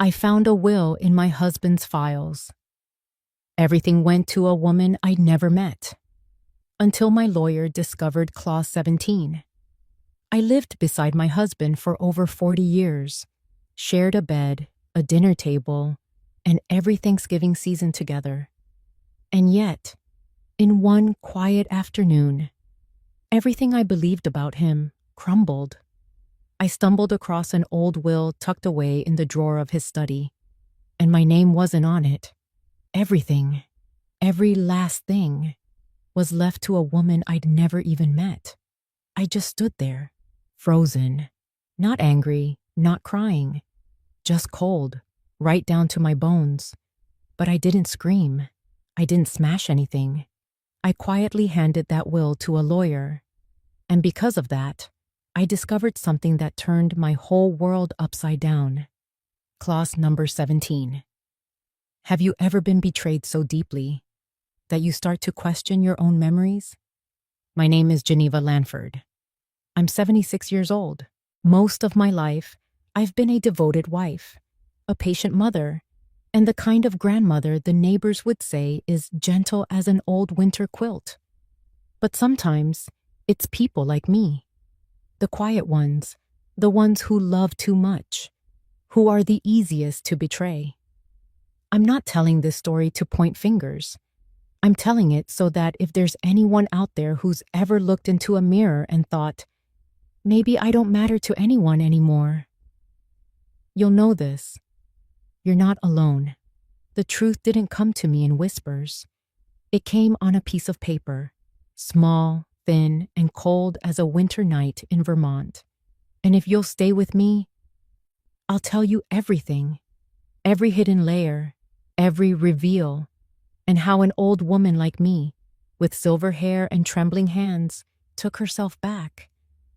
I found a will in my husband's files. Everything went to a woman I'd never met. Until my lawyer discovered Clause 17. I lived beside my husband for over 40 years, shared a bed, a dinner table, and every Thanksgiving season together. And yet, in one quiet afternoon, everything I believed about him crumbled. I stumbled across an old will tucked away in the drawer of his study, and my name wasn't on it. Everything, every last thing, was left to a woman I'd never even met. I just stood there, frozen, not angry, not crying, just cold, right down to my bones. But I didn't scream. I didn't smash anything. I quietly handed that will to a lawyer. And because of that, I discovered something that turned my whole world upside down. Clause number 17. Have you ever been betrayed so deeply that you start to question your own memories? My name is Geneva Lanford. I'm 76 years old. Most of my life, I've been a devoted wife, a patient mother, and the kind of grandmother the neighbors would say is gentle as an old winter quilt. But sometimes, it's people like me, the quiet ones, the ones who love too much, who are the easiest to betray. I'm not telling this story to point fingers. I'm telling it so that if there's anyone out there who's ever looked into a mirror and thought, maybe I don't matter to anyone anymore, you'll know this. You're not alone. The truth didn't come to me in whispers. It came on a piece of paper, small, thin, and cold as a winter night in Vermont. And if you'll stay with me, I'll tell you everything, every hidden layer, every reveal, and how an old woman like me, with silver hair and trembling hands, took herself back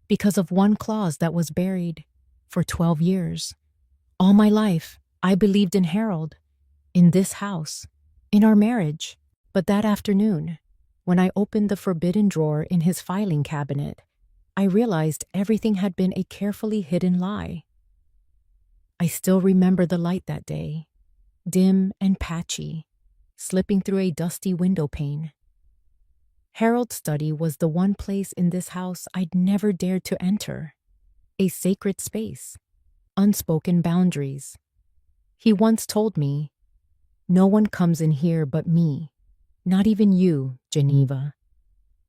because of one clause that was buried for 12 years. All my life, I believed in Harold, in this house, in our marriage. But that afternoon, when I opened the forbidden drawer in his filing cabinet, I realized everything had been a carefully hidden lie. I still remember the light that day, dim and patchy, slipping through a dusty window pane. Harold's study was the one place in this house I'd never dared to enter, a sacred space, unspoken boundaries. He once told me, "No one comes in here but me, not even you, Geneva."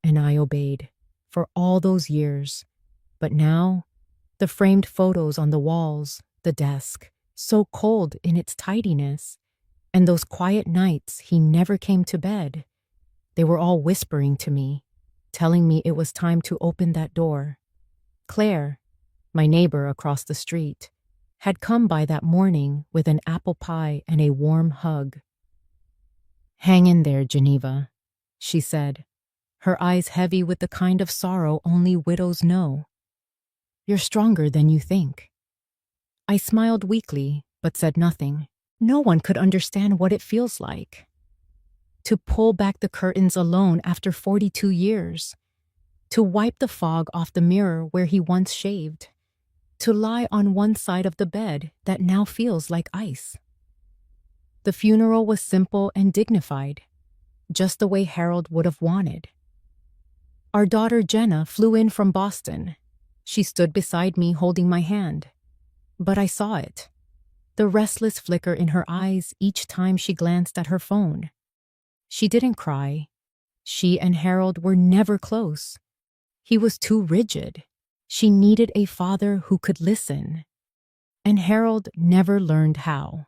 And I obeyed for all those years. But now, the framed photos on the walls, the desk, so cold in its tidiness, and those quiet nights he never came to bed, they were all whispering to me, telling me it was time to open that door. Claire, my neighbor across the street, had come by that morning with an apple pie and a warm hug. "Hang in there, Geneva," she said, her eyes heavy with the kind of sorrow only widows know. "You're stronger than you think." I smiled weakly, but said nothing. No one could understand what it feels like to pull back the curtains alone after 42 years, to wipe the fog off the mirror where he once shaved, to lie on one side of the bed that now feels like ice. The funeral was simple and dignified, just the way Harold would have wanted. Our daughter Jenna flew in from Boston. She stood beside me holding my hand. But I saw it, the restless flicker in her eyes each time she glanced at her phone. She didn't cry. She and Harold were never close. He was too rigid. She needed a father who could listen. And Harold never learned how.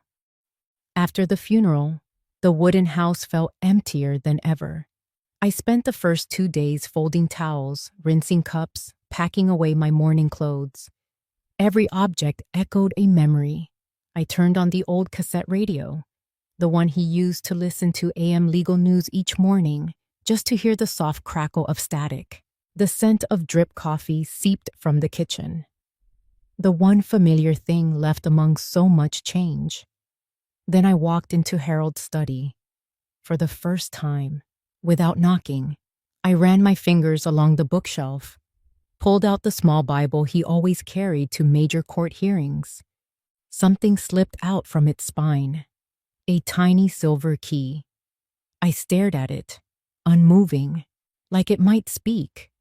After the funeral, the wooden house felt emptier than ever. I spent the first 2 days folding towels, rinsing cups, packing away my mourning clothes. Every object echoed a memory. I turned on the old cassette radio, the one he used to listen to AM legal news each morning, just to hear the soft crackle of static. The scent of drip coffee seeped from the kitchen. The one familiar thing left among so much change. Then I walked into Harold's study. For the first time, without knocking, I ran my fingers along the bookshelf, pulled out the small Bible he always carried to major court hearings. Something slipped out from its spine, a tiny silver key. I stared at it, unmoving, like it might speak,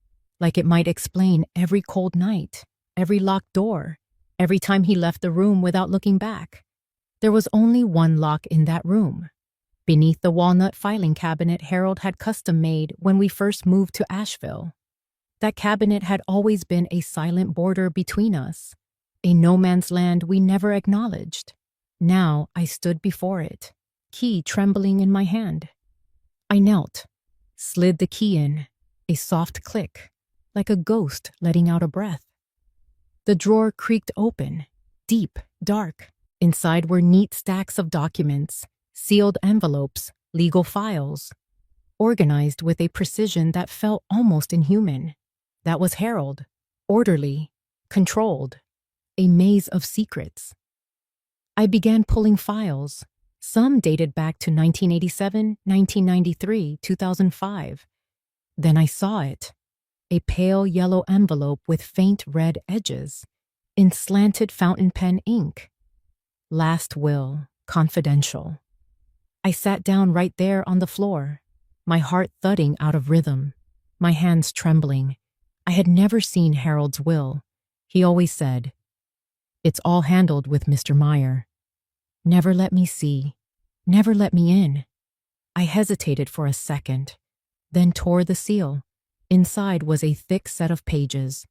like it might explain every cold night, every locked door, every time he left the room without looking back. There was only one lock in that room, beneath the walnut filing cabinet Harold had custom made when we first moved to Asheville. That cabinet had always been a silent border between us, a no man's land we never acknowledged. Now I stood before it, key trembling in my hand. I knelt, slid the key in, a soft click, like a ghost letting out a breath. The drawer creaked open, deep, dark. Inside were neat stacks of documents, sealed envelopes, legal files, organized with a precision that felt almost inhuman. That was Harold, orderly, controlled, a maze of secrets. I began pulling files. Some dated back to 1987, 1993, 2005. Then I saw it, a pale yellow envelope with faint red edges, in slanted fountain pen ink. Last will, confidential. I sat down right there on the floor, my heart thudding out of rhythm, my hands trembling. I had never seen Harold's will. He always said, "It's all handled with Mr. Meyer." Never let me see, never let me in. I hesitated for a second, then tore the seal. Inside was a thick set of pages,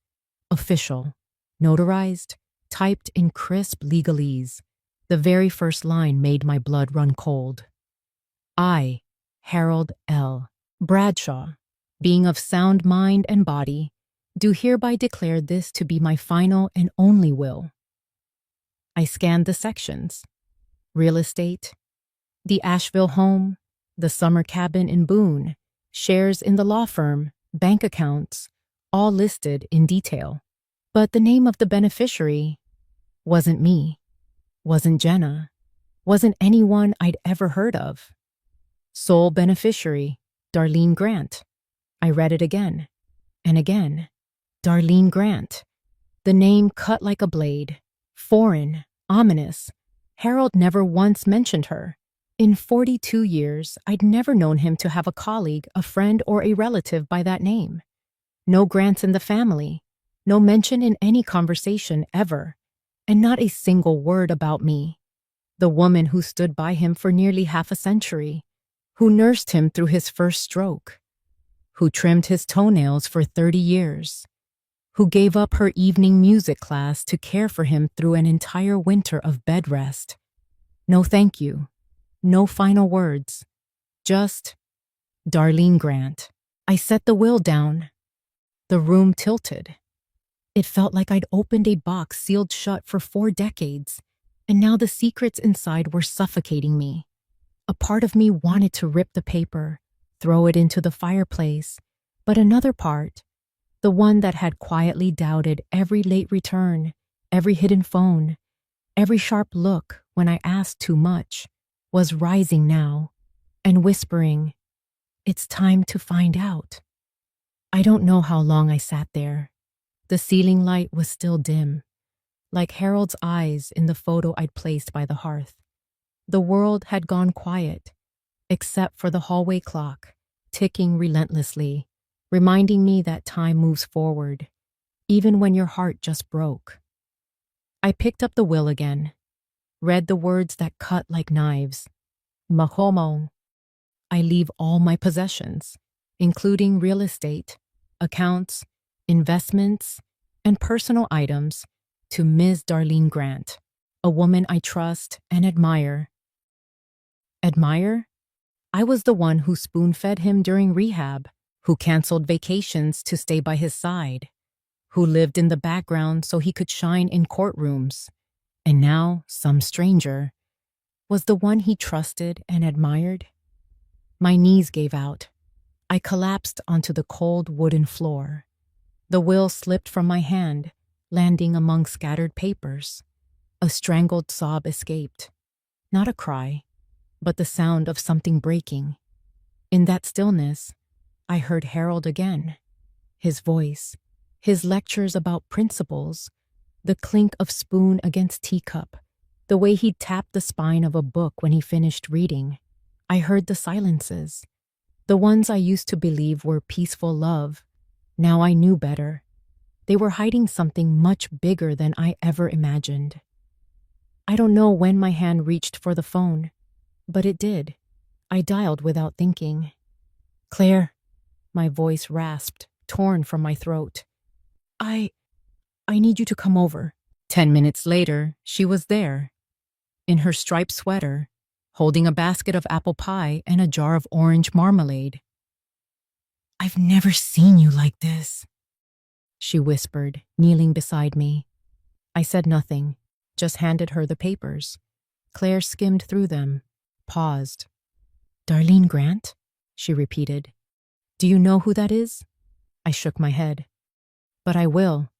official, notarized, typed in crisp legalese. The very first line made my blood run cold. I, Harold L. Bradshaw, being of sound mind and body, do hereby declare this to be my final and only will. I scanned the sections. Real estate, the Asheville home, the summer cabin in Boone, shares in the law firm, bank accounts, all listed in detail. But the name of the beneficiary wasn't me, wasn't Jenna, wasn't anyone I'd ever heard of. Sole beneficiary, Darlene Grant. I read it again and again. Darlene Grant. The name cut like a blade, foreign, ominous. Harold never once mentioned her. In 42 years, I'd never known him to have a colleague, a friend, or a relative by that name. No Grants in the family, no mention in any conversation ever, and not a single word about me, the woman who stood by him for nearly half a century, who nursed him through his first stroke, who trimmed his toenails for 30 years, who gave up her evening music class to care for him through an entire winter of bed rest. No thank you. No final words. Just Darlene Grant. I set the will down. The room tilted. It felt like I'd opened a box sealed shut for 4 decades, and now the secrets inside were suffocating me. A part of me wanted to rip the paper, throw it into the fireplace, but another part, the one that had quietly doubted every late return, every hidden phone, every sharp look when I asked too much, was rising now and whispering, "It's time to find out." I don't know how long I sat there. The ceiling light was still dim, like Harold's eyes in the photo I'd placed by the hearth. The world had gone quiet, except for the hallway clock, ticking relentlessly, reminding me that time moves forward, even when your heart just broke. I picked up the will again, read the words that cut like knives. Mahomo. I leave all my possessions, including real estate, accounts, investments, and personal items, to Ms. Darlene Grant, a woman I trust and admire. Admire? I was the one who spoon-fed him during rehab, who canceled vacations to stay by his side, who lived in the background so he could shine in courtrooms, and now some stranger was the one he trusted and admired. My knees gave out. I collapsed onto the cold wooden floor. The will slipped from my hand, landing among scattered papers. A strangled sob escaped. Not a cry, but the sound of something breaking. In that stillness, I heard Harold again. His voice, his lectures about principles, the clink of spoon against teacup, The way he tapped the spine of a book when he finished reading. I heard the silences. The ones I used to believe were peaceful love. Now I knew better. They were hiding something much bigger than I ever imagined. I don't know when my hand reached for the phone, but it did. I dialed without thinking. "Claire," my voice rasped, torn from my throat. I need you to come over." 10 minutes later, she was there, in her striped sweater, holding a basket of apple pie and a jar of orange marmalade. "I've never seen you like this," she whispered, kneeling beside me. I said nothing, just handed her the papers. Claire skimmed through them, paused. "Darlene Grant?" she repeated. "Do you know who that is?" I shook my head. "But I will,"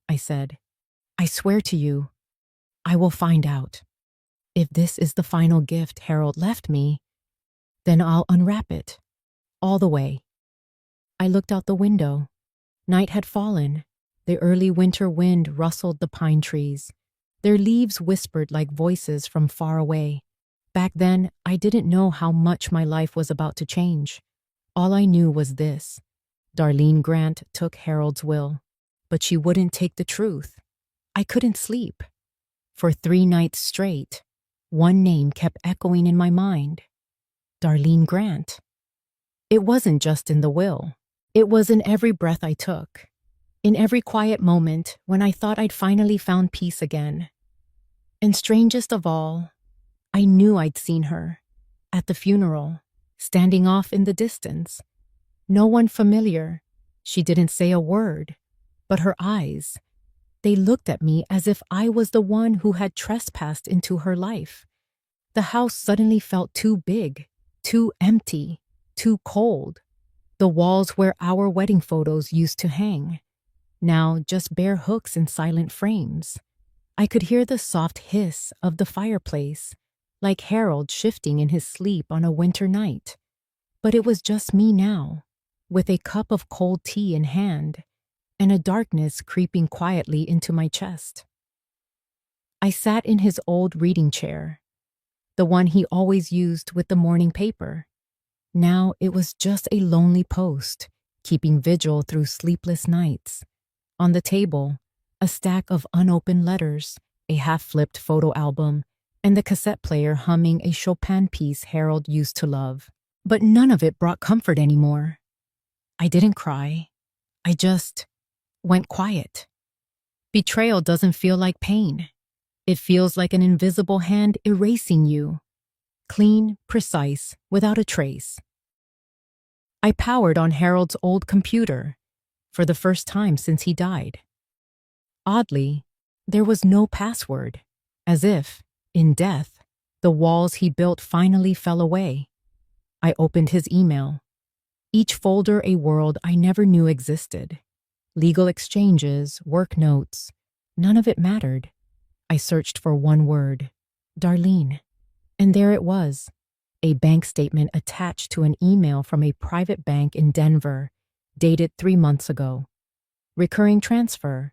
I said. "I swear to you, I will find out. If this is the final gift Harold left me, then I'll unwrap it, all the way." I looked out the window. Night had fallen. The early winter wind rustled the pine trees. Their leaves whispered like voices from far away. Back then, I didn't know how much my life was about to change. All I knew was this: Darlene Grant took Harold's will, but she wouldn't take the truth. I couldn't sleep. For 3 nights straight, one name kept echoing in my mind: Darlene Grant. It wasn't just in the will. It was in every breath I took, in every quiet moment when I thought I'd finally found peace again. And strangest of all, I knew I'd seen her, at the funeral, standing off in the distance. No one familiar. She didn't say a word, but her eyes, they looked at me as if I was the one who had trespassed into her life. The house suddenly felt too big, too empty, too cold. The walls where our wedding photos used to hang, now just bare hooks in silent frames. I could hear the soft hiss of the fireplace, like Harold shifting in his sleep on a winter night. But it was just me now, with a cup of cold tea in hand, and a darkness creeping quietly into my chest. I sat in his old reading chair, the one he always used with the morning paper. Now it was just a lonely post, keeping vigil through sleepless nights. On the table, a stack of unopened letters, a half-flipped photo album, and the cassette player humming a Chopin piece Harold used to love. But none of it brought comfort anymore. I didn't cry. I just went quiet. Betrayal doesn't feel like pain. It feels like an invisible hand erasing you. Clean, precise, without a trace. I powered on Harold's old computer, for the first time since he died. Oddly, there was no password, as if, in death, the walls he built finally fell away. I opened his email. Each folder a world I never knew existed. Legal exchanges, work notes, none of it mattered. I searched for one word: Darlene. And there it was, a bank statement attached to an email from a private bank in Denver, dated 3 months ago. Recurring transfer,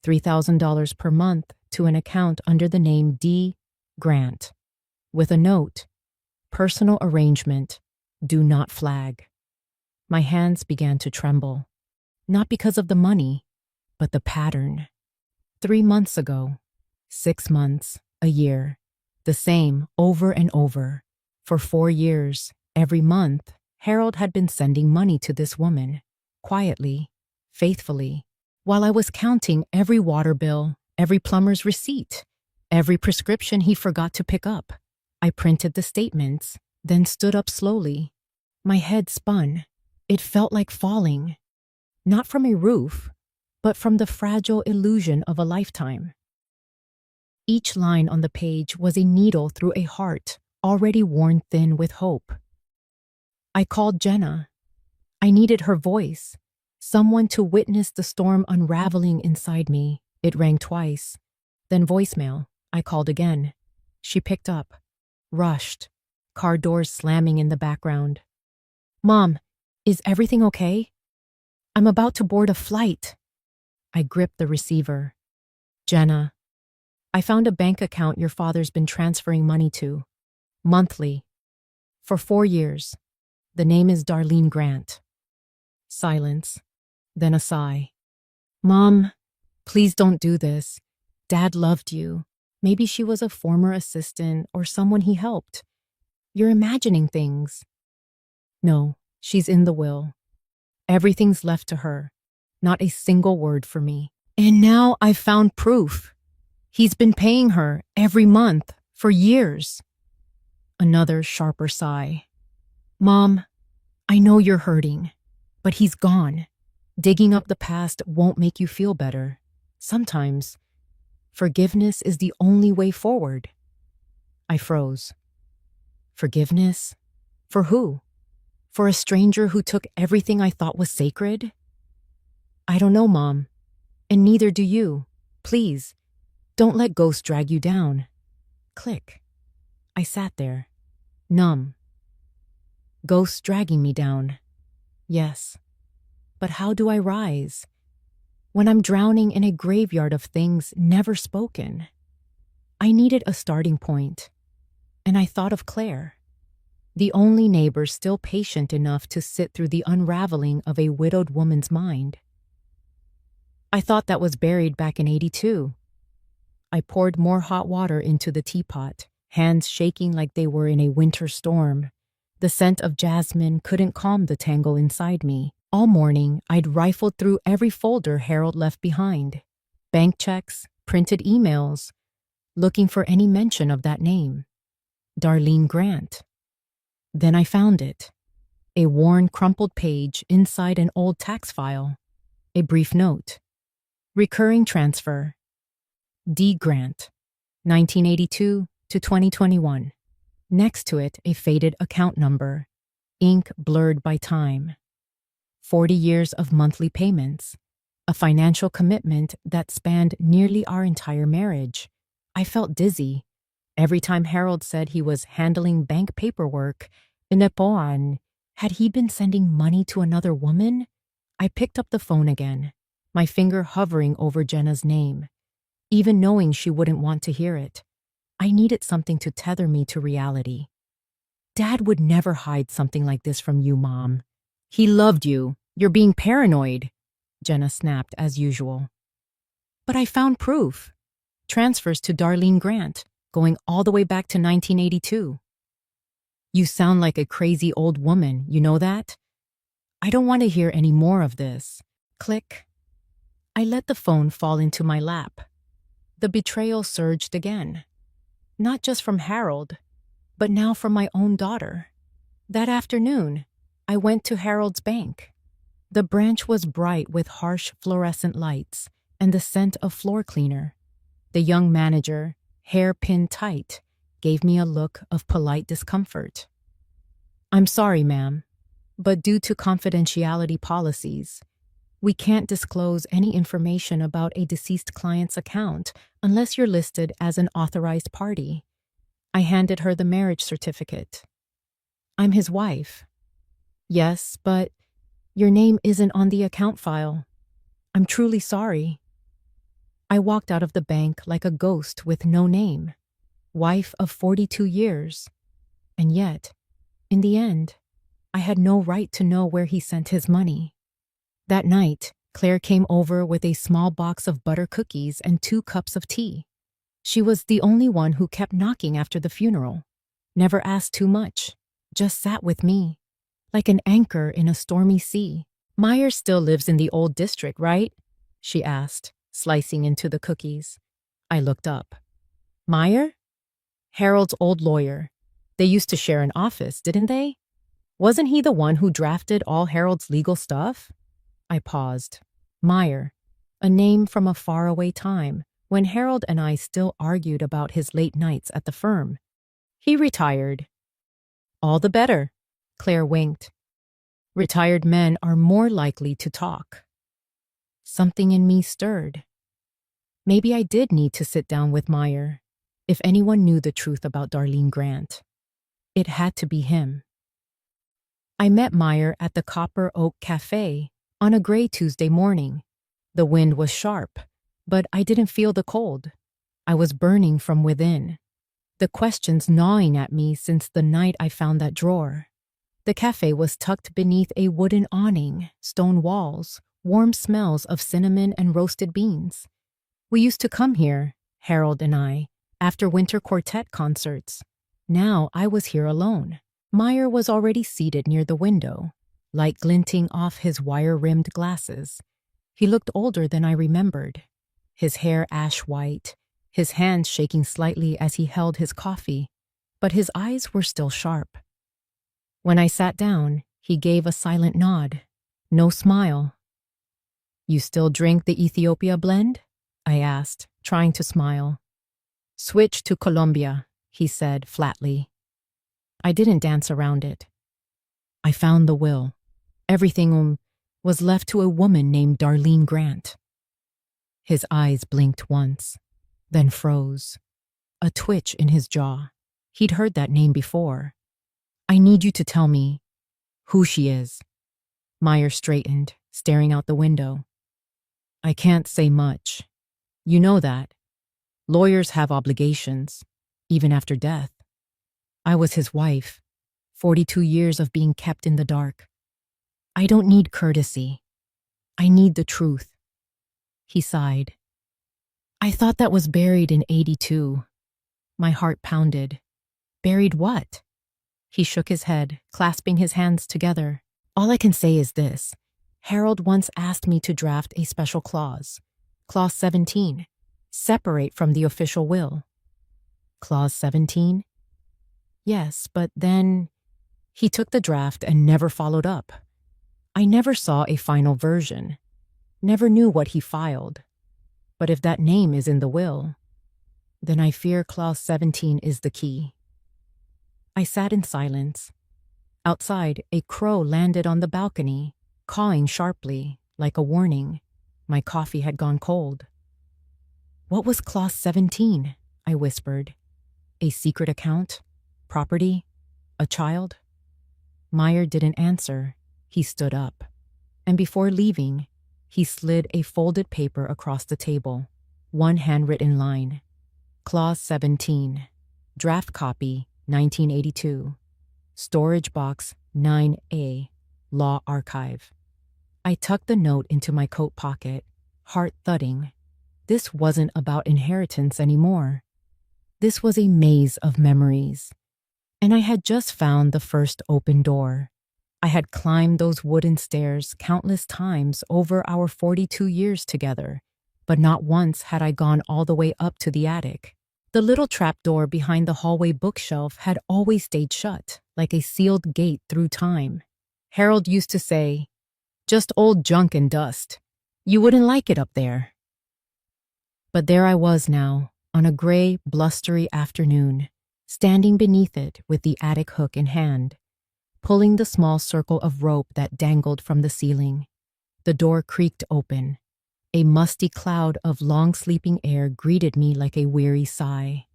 $3,000 per month to an account under the name D. Grant. With a note: personal arrangement, do not flag. My hands began to tremble, not because of the money, but the pattern. 3 months ago, 6 months, a year. The same, over and over. For 4 years, every month, Harold had been sending money to this woman, quietly, faithfully, while I was counting every water bill, every plumber's receipt, every prescription he forgot to pick up. I printed the statements, then stood up slowly. My head spun. It felt like falling, not from a roof, but from the fragile illusion of a lifetime. Each line on the page was a needle through a heart already worn thin with hope. I called Jenna. I needed her voice, someone to witness the storm unraveling inside me. It rang twice. Then voicemail. I called again. She picked up, rushed, car doors slamming in the background. "Mom, is everything okay? I'm about to board a flight." I gripped the receiver. "Jenna, I found a bank account your father's been transferring money to, monthly, for 4 years. The name is Darlene Grant. Silence, then a sigh. Mom, please don't do this. Dad loved you. Maybe she was a former assistant or someone he helped. You're imagining things. No, she's in the will. Everything's left to her. Not a single word for me. And now I've found proof. He's been paying her every month for years. Another sharper sigh. Mom, I know you're hurting, but he's gone. Digging up the past won't make you feel better. Sometimes, forgiveness is the only way forward. I froze. Forgiveness? For who? For a stranger who took everything I thought was sacred? I don't know, Mom. And neither do you. Please, don't let ghosts drag you down. Click. I sat there, numb. Ghosts dragging me down. Yes. But how do I rise? When I'm drowning in a graveyard of things never spoken. I needed a starting point. And I thought of Claire, the only neighbor still patient enough to sit through the unraveling of a widowed woman's mind. I thought that was buried back in '82. I poured more hot water into the teapot, hands shaking like they were in a winter storm. The scent of jasmine couldn't calm the tangle inside me. All morning, I'd rifled through every folder Harold left behind. Bank checks, printed emails, looking for any mention of that name. Darlene Grant. Then I found it. A worn, crumpled page inside an old tax file. A brief note. Recurring transfer. D. Grant, 1982 to 2021. Next to it, a faded account number, ink blurred by time. 40 years of monthly payments, a financial commitment that spanned nearly our entire marriage. I felt dizzy. Every time Harold said he was handling bank paperwork, Inepoan, had he been sending money to another woman? I picked up the phone again, my finger hovering over Jenna's name. Even knowing she wouldn't want to hear it, I needed something to tether me to reality. Dad would never hide something like this from you, Mom. He loved you. You're being paranoid, Jenna snapped as usual. But I found proof. Transfers to Darlene Grant, going all the way back to 1982. You sound like a crazy old woman, you know that? I don't want to hear any more of this. Click. I let the phone fall into my lap. The betrayal surged again. Not just from Harold, but now from my own daughter. That afternoon, I went to Harold's bank. The branch was bright with harsh fluorescent lights and the scent of floor cleaner. The young manager, hair pinned tight, gave me a look of polite discomfort. I'm sorry, ma'am, but due to confidentiality policies, we can't disclose any information about a deceased client's account unless you're listed as an authorized party. I handed her the marriage certificate. I'm his wife. Yes, but your name isn't on the account file. I'm truly sorry. I walked out of the bank like a ghost with no name, wife of 42 years. And yet, in the end, I had no right to know where he sent his money. That night, Claire came over with a small box of butter cookies and 2 cups of tea. She was the only one who kept knocking after the funeral. Never asked too much, just sat with me, like an anchor in a stormy sea. Myers still lives in the old district, right? She asked, slicing into the cookies. I looked up. Meyer? Harold's old lawyer. They used to share an office, didn't they? Wasn't he the one who drafted all Harold's legal stuff? I paused. Meyer, a name from a faraway time when Harold and I still argued about his late nights at the firm. He retired. All the better, Claire winked. Retired men are more likely to talk. Something in me stirred. Maybe I did need to sit down with Meyer. If anyone knew the truth about Darlene Grant, it had to be him. I met Meyer at the Copper Oak Cafe on a gray Tuesday morning. The wind was sharp, but I didn't feel the cold. I was burning from within, the questions gnawing at me since the night I found that drawer. The cafe was tucked beneath a wooden awning, stone walls, warm smells of cinnamon and roasted beans. We used to come here, Harold and I, after winter quartet concerts. Now I was here alone. Meyer was already seated near the window, light glinting off his wire-rimmed glasses. He looked older than I remembered, his hair ash white, his hands shaking slightly as he held his coffee, but his eyes were still sharp. When I sat down, he gave a silent nod, no smile. "You still drink the Ethiopia blend?" I asked, trying to smile. "Switch to Colombia," he said flatly. I didn't dance around it. I found the will. Everything was left to a woman named Darlene Grant. His eyes blinked once, then froze, a twitch in his jaw. He'd heard that name before. "I need you to tell me who she is." Meyer straightened, staring out the window. "I can't say much. You know that. Lawyers have obligations, even after death. I was his wife, 42 years of being kept in the dark. I don't need courtesy. I need the truth." He sighed. "I thought that was buried in 82. My heart pounded. "Buried what?" He shook his head, clasping his hands together. "All I can say is this. Harold once asked me to draft a special clause. Clause 17. Separate from the official will." Clause 17? Yes, but then he took the draft and never followed up. I never saw a final version, never knew what he filed. But if that name is in the will, then I fear Clause 17 is the key. I sat in silence. Outside, a crow landed on the balcony, cawing sharply, like a warning. My coffee had gone cold. "What was Clause 17? I whispered. "A secret account? Property? A child?" Meyer didn't answer. He stood up. And before leaving, he slid a folded paper across the table, one handwritten line. Clause 17. Draft copy, 1982. Storage box 9A, Law Archive. I tucked the note into my coat pocket, heart thudding. This wasn't about inheritance anymore. This was a maze of memories. And I had just found the first open door. I had climbed those wooden stairs countless times over our 42 years together, but not once had I gone all the way up to the attic. The little trapdoor behind the hallway bookshelf had always stayed shut, like a sealed gate through time. Harold used to say, "Just old junk and dust. You wouldn't like it up there." But there I was now, on a gray, blustery afternoon, standing beneath it with the attic hook in hand, pulling the small circle of rope that dangled from the ceiling. The door creaked open. A musty cloud of long-sleeping air greeted me like a weary sigh.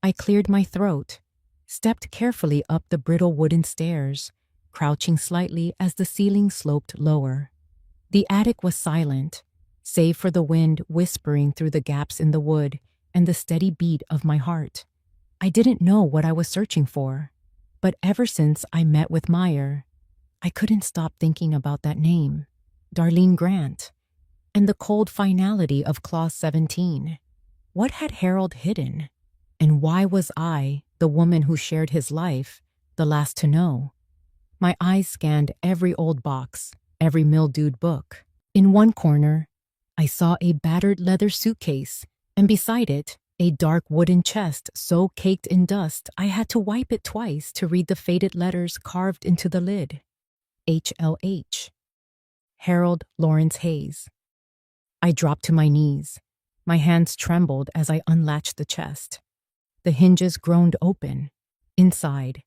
I cleared my throat, stepped carefully up the brittle wooden stairs, crouching slightly as the ceiling sloped lower. The attic was silent, save for the wind whispering through the gaps in the wood and the steady beat of my heart. I didn't know what I was searching for, but ever since I met with Meyer, I couldn't stop thinking about that name, Darlene Grant, and the cold finality of Clause 17. What had Harold hidden? And why was I, the woman who shared his life, the last to know? My eyes scanned every old box, every mildewed book. In one corner, I saw a battered leather suitcase, and beside it, a dark wooden chest so caked in dust I had to wipe it twice to read the faded letters carved into the lid. HLH. Harold Lawrence Hayes. I dropped to my knees. My hands trembled as I unlatched the chest. The hinges groaned open. Inside,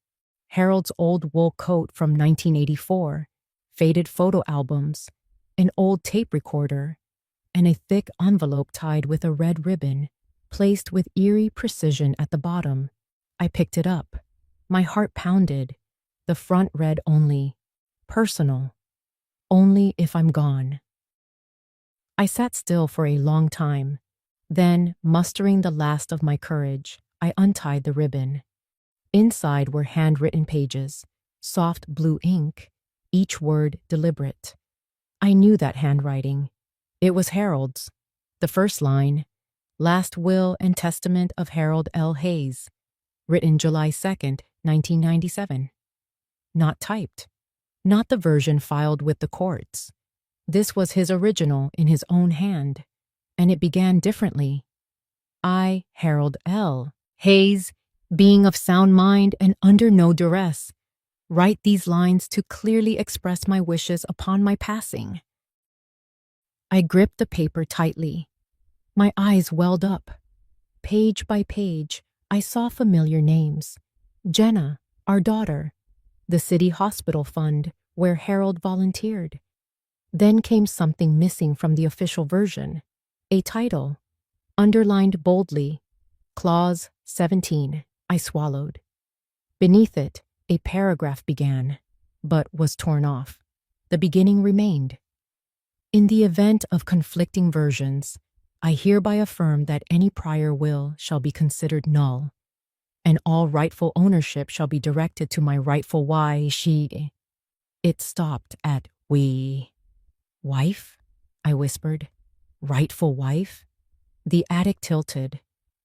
Harold's old wool coat from 1984, faded photo albums, an old tape recorder, and a thick envelope tied with a red ribbon, placed with eerie precision at the bottom. I picked it up. My heart pounded. The front read only, "Personal. Only if I'm gone." I sat still for a long time, Then, mustering the last of my courage, I untied the ribbon. Inside were handwritten pages, soft blue ink, each word deliberate. I knew that handwriting. It was Harold's. The first line, Last Will and Testament of Harold L. Hayes, written July 2nd, 1997. Not typed. Not the version filed with the courts. This was his original in his own hand, and it began differently. I, Harold L. Hayes, being of sound mind and under no duress, write these lines to clearly express my wishes upon my passing. I gripped the paper tightly. My eyes welled up. Page by page, I saw familiar names. Jenna, our daughter, the city hospital fund where Harold volunteered. Then came something missing from the official version. A title, underlined boldly, Clause 17. I swallowed. Beneath it, a paragraph began, but was torn off. The beginning remained. In the event of conflicting versions, I hereby affirm that any prior will shall be considered null, and all rightful ownership shall be directed to my rightful she. It stopped at we. Wife? I whispered. Rightful wife? The attic tilted.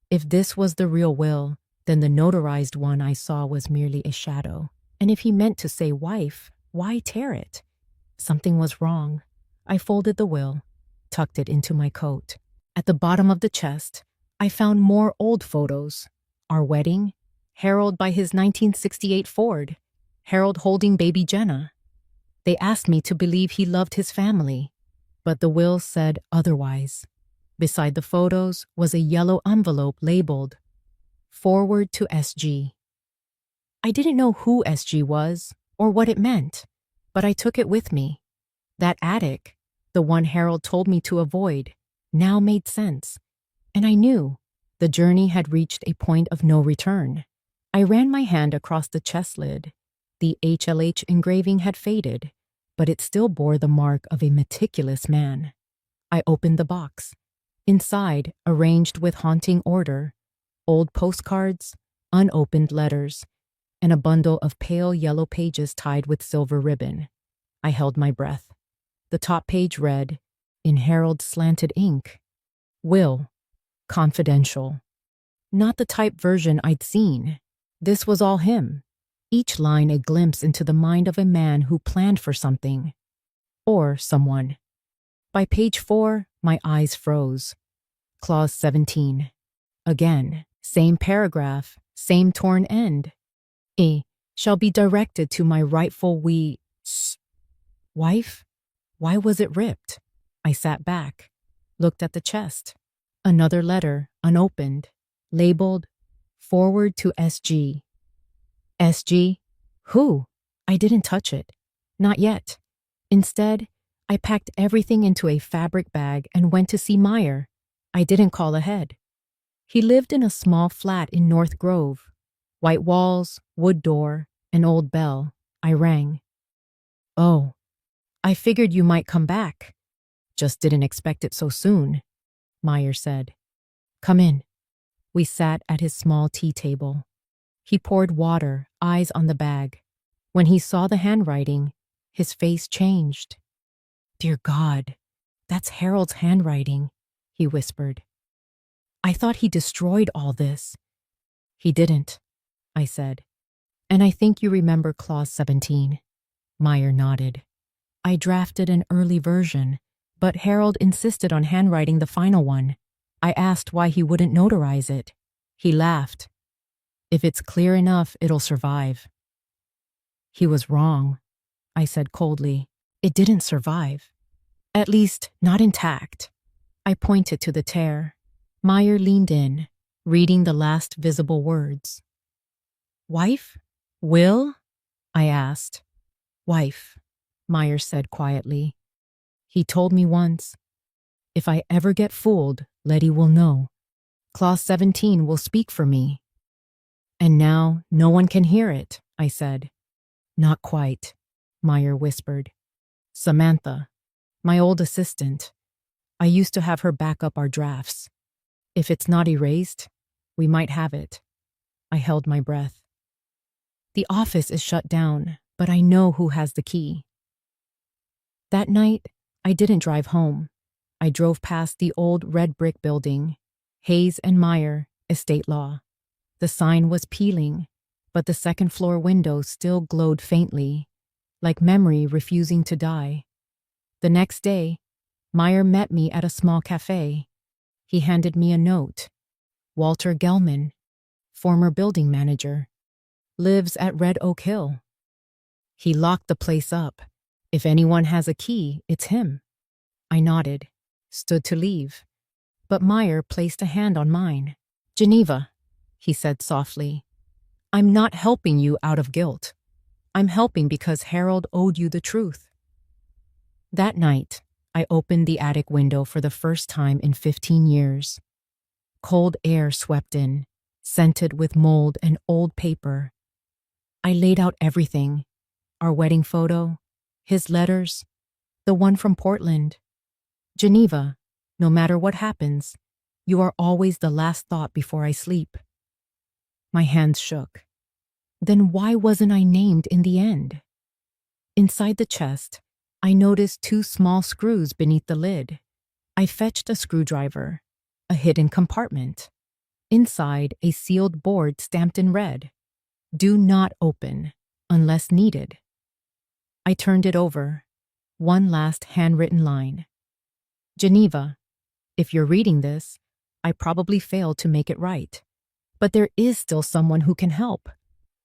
If this was the real will, then the notarized one I saw was merely a shadow. And if he meant to say wife, why tear it? Something was wrong. I folded the will, tucked it into my coat. At the bottom of the chest, I found more old photos. Our wedding, Harold by his 1968 Ford, Harold holding baby Jenna. They asked me to believe he loved his family, but the will said otherwise. Beside the photos was a yellow envelope labeled, Forward to SG. I didn't know who SG was or what it meant, but I took it with me. That attic, the one Harold told me to avoid, now made sense, and I knew the journey had reached a point of no return. I ran my hand across the chest lid. The HLH engraving had faded, but it still bore the mark of a meticulous man. I opened the box. Inside, arranged with haunting order, old postcards, unopened letters, and a bundle of pale yellow pages tied with silver ribbon. I held my breath. The top page read, in Harold's slanted ink, Will, confidential. Not the typed version I'd seen. This was all him. Each line a glimpse into the mind of a man who planned for something. Or someone. By page 4, my eyes froze. Clause 17. Again, same paragraph, same torn end. Shall be directed to my rightful wife? Why was it ripped? I sat back, looked at the chest. Another letter, unopened, labeled, Forward to SG. SG? Who? I didn't touch it. Not yet. Instead, I packed everything into a fabric bag and went to see Meyer. I didn't call ahead. He lived in a small flat in North Grove. White walls, wood door, an old bell. I rang. Oh, I figured you might come back. Just didn't expect it so soon, Meyer said. Come in. We sat at his small tea table. He poured water, eyes on the bag. When he saw the handwriting, his face changed. Dear God, that's Harold's handwriting, he whispered. I thought he destroyed all this. He didn't, I said. And I think you remember Clause 17. Meyer nodded. I drafted an early version, but Harold insisted on handwriting the final one. I asked why he wouldn't notarize it. He laughed. If it's clear enough, it'll survive. He was wrong, I said coldly. It didn't survive. At least, not intact. I pointed to the tear. Meyer leaned in, reading the last visible words. Wife? Will? I asked. Wife, Meyer said quietly. He told me once, if I ever get fooled, Letty will know. Clause 17 will speak for me. And now no one can hear it, I said. Not quite, Meyer whispered. Samantha, my old assistant. I used to have her back up our drafts. If it's not erased, we might have it. I held my breath. The office is shut down, but I know who has the key. That night, I didn't drive home. I drove past the old red brick building, Hayes and Meyer, Estate Law. The sign was peeling, but the second-floor window still glowed faintly, like memory refusing to die. The next day, Meyer met me at a small cafe. He handed me a note. Walter Gelman, former building manager, lives at Red Oak Hill. He locked the place up. If anyone has a key, it's him. I nodded, stood to leave. But Meyer placed a hand on mine. Geneva, he said softly, I'm not helping you out of guilt. I'm helping because Harold owed you the truth. That night, I opened the attic window for the first time in 15 years. Cold air swept in, scented with mold and old paper. I laid out everything, our wedding photo, his letters, the one from Portland. Geneva, no matter what happens, you are always the last thought before I sleep. My hands shook. Then why wasn't I named in the end? Inside the chest, I noticed 2 small screws beneath the lid. I fetched a screwdriver, a hidden compartment. Inside, a sealed board stamped in red. Do not open, unless needed. I turned it over. One last handwritten line. Geneva, if you're reading this, I probably failed to make it right. But there is still someone who can help.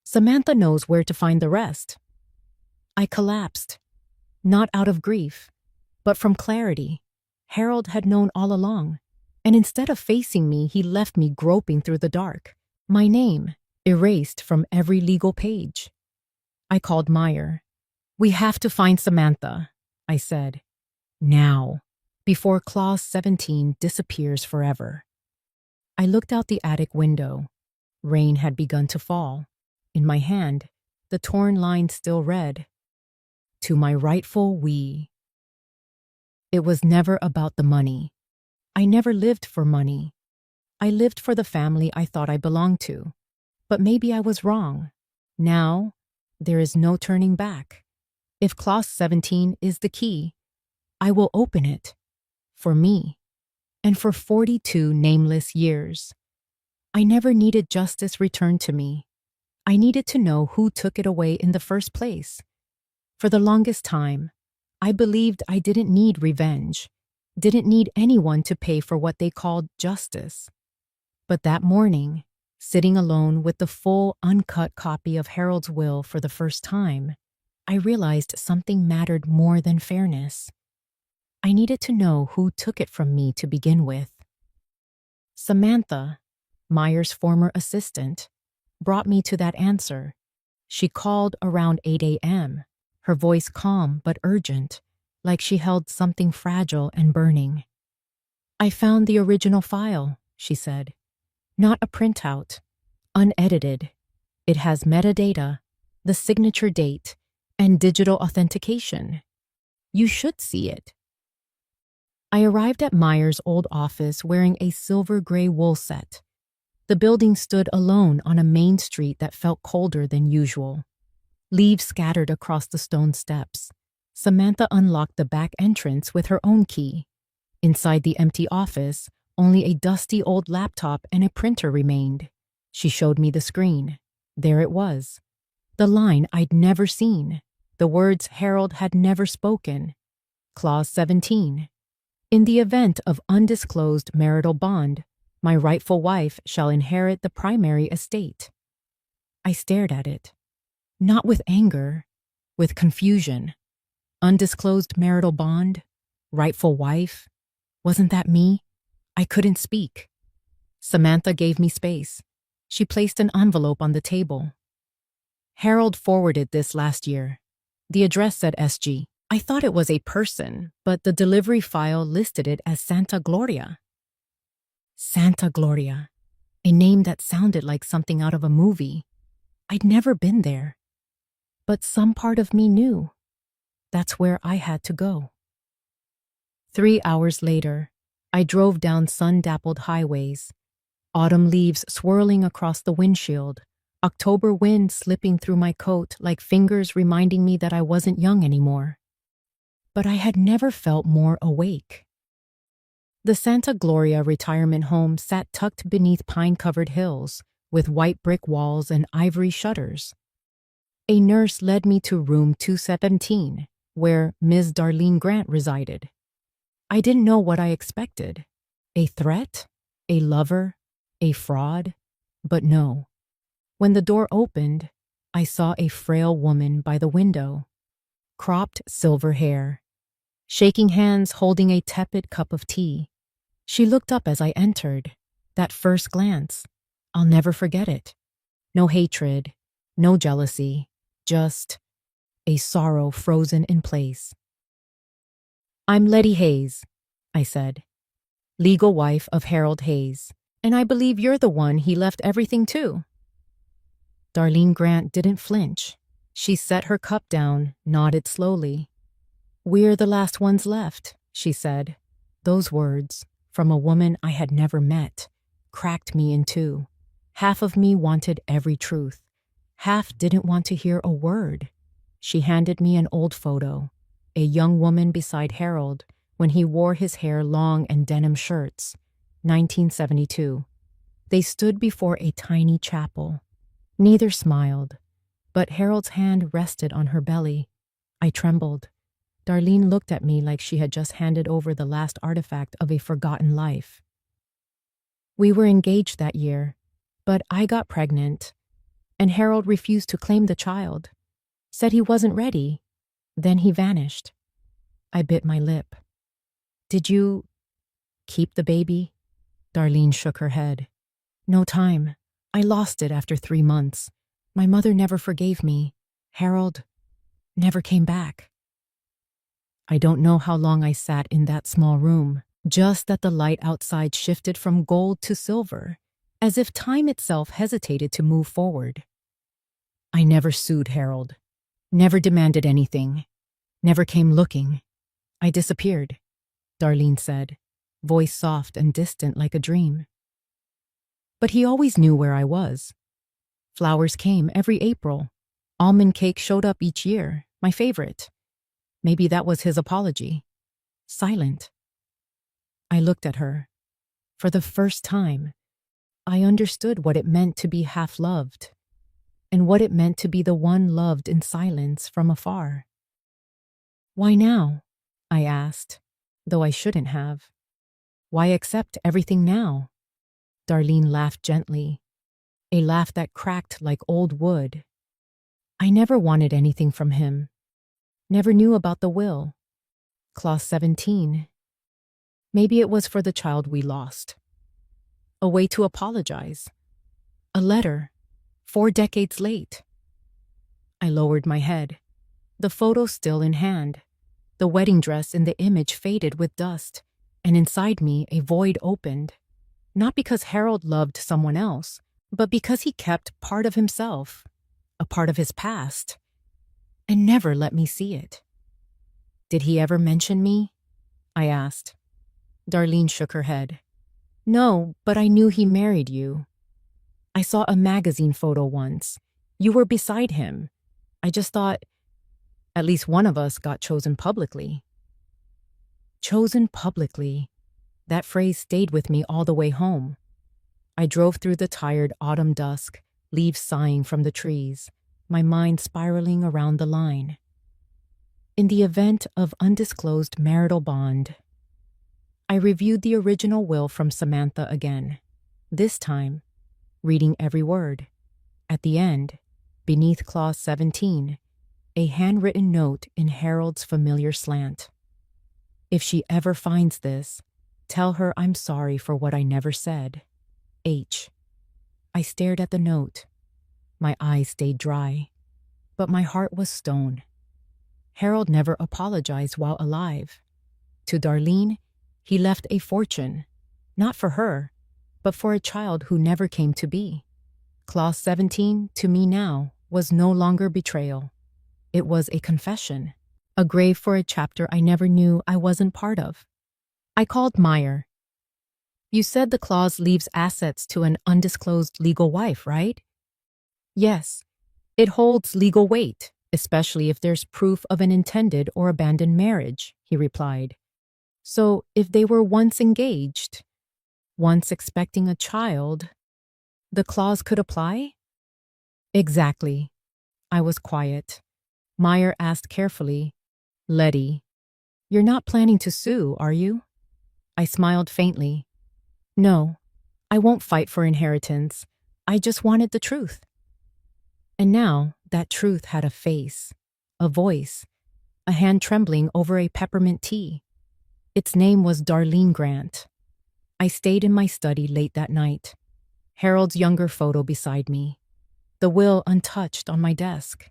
Samantha knows where to find the rest. I collapsed, not out of grief, but from clarity. Harold had known all along, and instead of facing me, he left me groping through the dark. My name, erased from every legal page. I called Meyer. We have to find Samantha, I said. Now, before Clause 17 disappears forever. I looked out the attic window. Rain had begun to fall. In my hand, the torn line still read, To my rightful we. It was never about the money. I never lived for money. I lived for the family I thought I belonged to. But maybe I was wrong. Now, there is no turning back. If Clause 17 is the key, I will open it. For me. And for 42 nameless years. I never needed justice returned to me. I needed to know who took it away in the first place. For the longest time, I believed I didn't need revenge, didn't need anyone to pay for what they called justice. But that morning, sitting alone with the full, uncut copy of Harold's will for the first time, I realized something mattered more than fairness. I needed to know who took it from me to begin with. Samantha, Meyer's former assistant, brought me to that answer. She called around 8 a.m., her voice calm but urgent, like she held something fragile and burning. I found the original file, she said. Not a printout, unedited. It has metadata, the signature date, and digital authentication. You should see it. I arrived at Meyer's old office wearing a silver-gray wool set. The building stood alone on a main street that felt colder than usual. Leaves scattered across the stone steps. Samantha unlocked the back entrance with her own key. Inside the empty office, only a dusty old laptop and a printer remained. She showed me the screen. There it was. The line I'd never seen. The words Harold had never spoken. Clause 17. In the event of undisclosed marital bond, my rightful wife shall inherit the primary estate. I stared at it. Not with anger, with confusion. Undisclosed marital bond? Rightful wife? Wasn't that me? I couldn't speak. Samantha gave me space. She placed an envelope on the table. Harold forwarded this last year. The address said SG. I thought it was a person, but the delivery file listed it as Santa Gloria. Santa Gloria, a name that sounded like something out of a movie. I'd never been there. But some part of me knew. That's where I had to go. 3 hours later, I drove down sun-dappled highways, autumn leaves swirling across the windshield, October wind slipping through my coat like fingers reminding me that I wasn't young anymore. But I had never felt more awake. The Santa Gloria retirement home sat tucked beneath pine-covered hills, with white brick walls and ivory shutters. A nurse led me to room 217, where Ms. Darlene Grant resided. I didn't know what I expected. A threat? A lover? A fraud? But no. When the door opened, I saw a frail woman by the window. Cropped silver hair. Shaking hands holding a tepid cup of tea. She looked up as I entered. That first glance. I'll never forget it. No hatred, no jealousy, just a sorrow frozen in place. "I'm Letty Hayes," I said, "legal wife of Harold Hayes, and I believe you're the one he left everything to." Darlene Grant didn't flinch. She set her cup down, nodded slowly. "We're the last ones left," she said. Those words, from a woman I had never met, cracked me in two. Half of me wanted every truth. Half didn't want to hear a word. She handed me an old photo, a young woman beside Harold when he wore his hair long and denim shirts, 1972. They stood before a tiny chapel. Neither smiled, but Harold's hand rested on her belly. I trembled. Darlene looked at me like she had just handed over the last artifact of a forgotten life. We were engaged that year, but I got pregnant, and Harold refused to claim the child. Said he wasn't ready. Then he vanished. I bit my lip. "Did you keep the baby?" Darlene shook her head. "No time. I lost it after 3 months. My mother never forgave me. Harold never came back." I don't know how long I sat in that small room, just that the light outside shifted from gold to silver, as if time itself hesitated to move forward. I never sued Harold, never demanded anything, never came looking. I disappeared, Darlene said, voice soft and distant like a dream. But he always knew where I was. Flowers came every April. Almond cake showed up each year, my favorite. Maybe that was his apology. Silent. I looked at her. For the first time, I understood what it meant to be half-loved, and what it meant to be the one loved in silence from afar. "Why now?" I asked, though I shouldn't have. "Why accept everything now?" Darlene laughed gently, a laugh that cracked like old wood. "I never wanted anything from him. Never knew about the will. Clause 17. Maybe it was for the child we lost. A way to apologize. A letter, 4 decades late." I lowered my head, the photo still in hand. The wedding dress in the image faded with dust, and inside me a void opened. Not because Harold loved someone else, but because he kept part of himself, a part of his past, and never let me see it. "Did he ever mention me?" I asked. Darlene shook her head. "No, but I knew he married you. I saw a magazine photo once. You were beside him. I just thought, at least one of us got chosen publicly." Chosen publicly. That phrase stayed with me all the way home. I drove through the tired autumn dusk, leaves sighing from the trees, my mind spiraling around the line. In the event of undisclosed marital bond, I reviewed the original will from Samantha again, this time reading every word. At the end, beneath clause 17, a handwritten note in Harold's familiar slant. "If she ever finds this, tell her I'm sorry for what I never said. H." I stared at the note. My eyes stayed dry, but my heart was stone. Harold never apologized while alive. To Darlene, he left a fortune, not for her, but for a child who never came to be. Clause 17, to me now, was no longer betrayal. It was a confession, a grave for a chapter I never knew I wasn't part of. I called Meyer, You said the clause leaves assets to an undisclosed legal wife, right? Yes. It holds legal weight, especially if there's proof of an intended or abandoned marriage, he replied. So, if they were once engaged, once expecting a child, the clause could apply? Exactly. I was quiet. Meyer asked carefully, Letty, you're not planning to sue, are you? I smiled faintly. No, I won't fight for inheritance. I just wanted the truth. And now that truth had a face, a voice, a hand trembling over a peppermint tea. Its name was Darlene Grant. I stayed in my study late that night. Harold's younger photo beside me. The will untouched on my desk.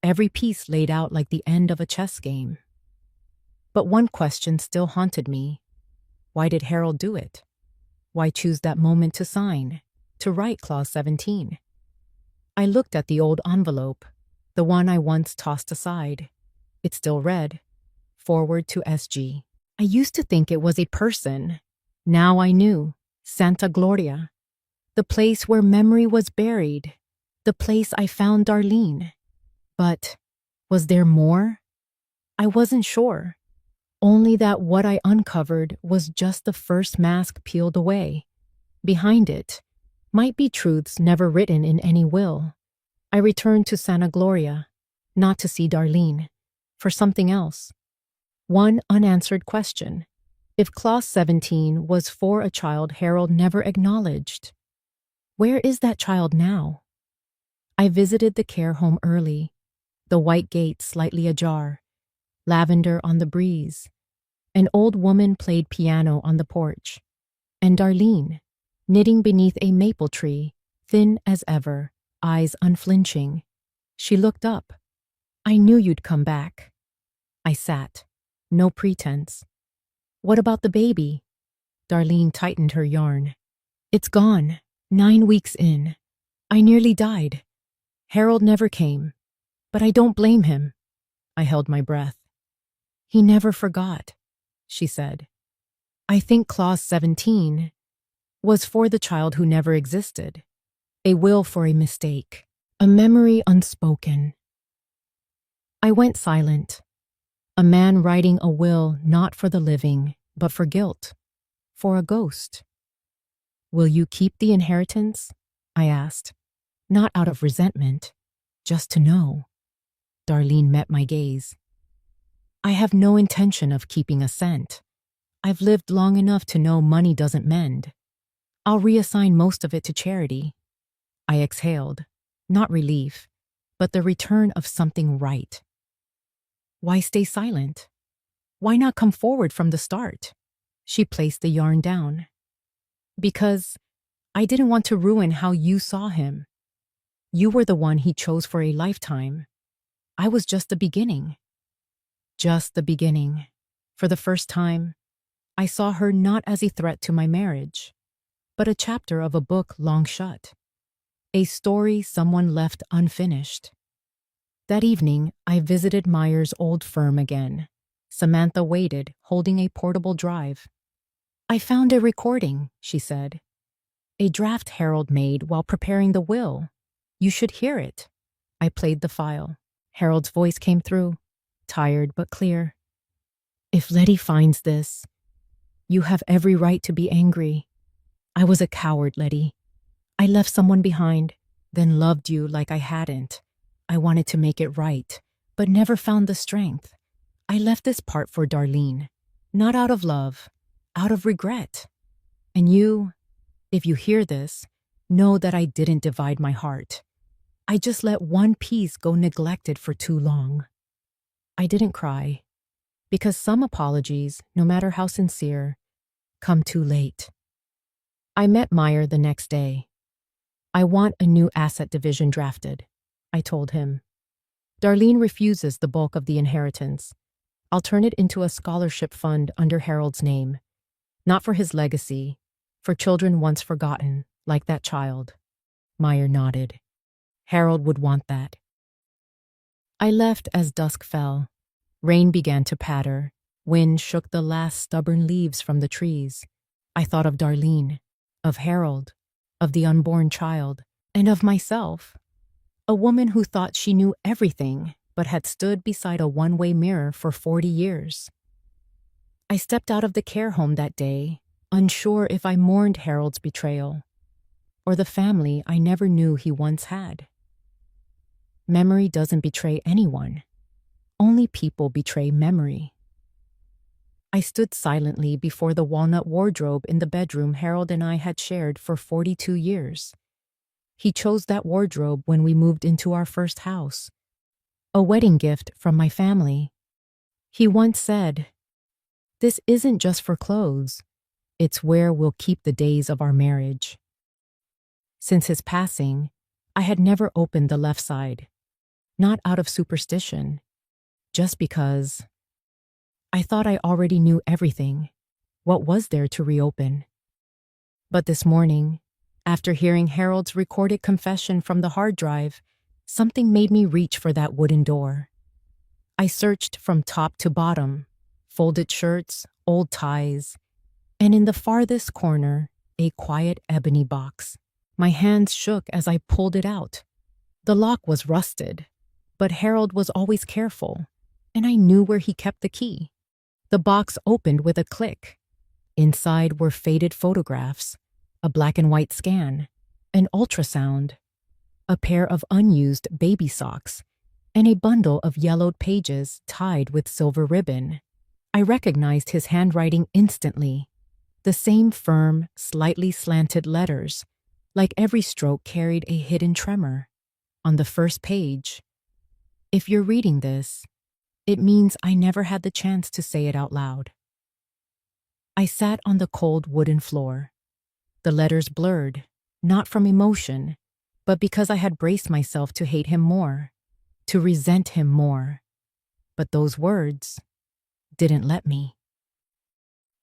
Every piece laid out like the end of a chess game. But one question still haunted me. Why did Harold do it? Why choose that moment to sign, to write Clause 17? I looked at the old envelope, the one I once tossed aside. It still read, Forward to SG. I used to think it was a person. Now I knew. Santa Gloria. The place where memory was buried. The place I found Darlene. But was there more? I wasn't sure. Only that what I uncovered was just the first mask peeled away. Behind it might be truths never written in any will. I returned to Santa Gloria, not to see Darlene, for something else. One unanswered question. If Clause 17 was for a child Harold never acknowledged, where is that child now? I visited the care home early, the white gate slightly ajar, lavender on the breeze. An old woman played piano on the porch, and Darlene, knitting beneath a maple tree, thin as ever, eyes unflinching. She looked up. I knew you'd come back. I sat. No pretense. What about the baby? Darlene tightened her yarn. It's gone. 9 weeks in. I nearly died. Harold never came. But I don't blame him. I held my breath. He never forgot, she said. I think Clause 17 was for the child who never existed. A will for a mistake. A memory unspoken. I went silent. A man writing a will not for the living, but for guilt. For a ghost. Will you keep the inheritance? I asked. Not out of resentment, just to know. Darlene met my gaze. I have no intention of keeping a cent. I've lived long enough to know money doesn't mend. I'll reassign most of it to charity. I exhaled, not relief, but the return of something right. Why stay silent? Why not come forward from the start? She placed the yarn down. Because I didn't want to ruin how you saw him. You were the one he chose for a lifetime. I was just the beginning. Just the beginning. For the first time, I saw her not as a threat to my marriage, but a chapter of a book long shut. A story someone left unfinished. That evening, I visited Meyer's old firm again. Samantha waited, holding a portable drive. I found a recording, she said. A draft Harold made while preparing the will. You should hear it. I played the file. Harold's voice came through, tired but clear. If Letty finds this, you have every right to be angry. I was a coward, Letty. I left someone behind, then loved you like I hadn't. I wanted to make it right, but never found the strength. I left this part for Darlene, not out of love, out of regret. And you, if you hear this, know that I didn't divide my heart. I just let one piece go neglected for too long. I didn't cry, because some apologies, no matter how sincere, come too late. I met Meyer the next day. I want a new asset division drafted, I told him. Darlene refuses the bulk of the inheritance. I'll turn it into a scholarship fund under Harold's name. Not for his legacy, for children once forgotten, like that child. Meyer nodded. Harold would want that. I left as dusk fell. Rain began to patter. Wind shook the last stubborn leaves from the trees. I thought of Darlene, of Harold, of the unborn child, and of myself, a woman who thought she knew everything but had stood beside a one-way mirror for 40 years. I stepped out of the care home that day, unsure if I mourned Harold's betrayal or the family I never knew he once had. Memory doesn't betray anyone. Only people betray memory. I stood silently before the walnut wardrobe in the bedroom Harold and I had shared for 42 years. He chose that wardrobe when we moved into our first house, a wedding gift from my family. He once said, "This isn't just for clothes. It's where we'll keep the days of our marriage." Since his passing, I had never opened the left side, not out of superstition, just because I thought I already knew everything. What was there to reopen? But this morning, after hearing Harold's recorded confession from the hard drive, something made me reach for that wooden door. I searched from top to bottom, folded shirts, old ties, and in the farthest corner, a quiet ebony box. My hands shook as I pulled it out. The lock was rusted, but Harold was always careful, and I knew where he kept the key. The box opened with a click. Inside were faded photographs, a black and white scan, an ultrasound, a pair of unused baby socks, and a bundle of yellowed pages tied with silver ribbon. I recognized his handwriting instantly, the same firm, slightly slanted letters, like every stroke carried a hidden tremor. On the first page, "If you're reading this, it means I never had the chance to say it out loud." I sat on the cold wooden floor. The letters blurred, not from emotion, but because I had braced myself to hate him more, to resent him more. But those words didn't let me.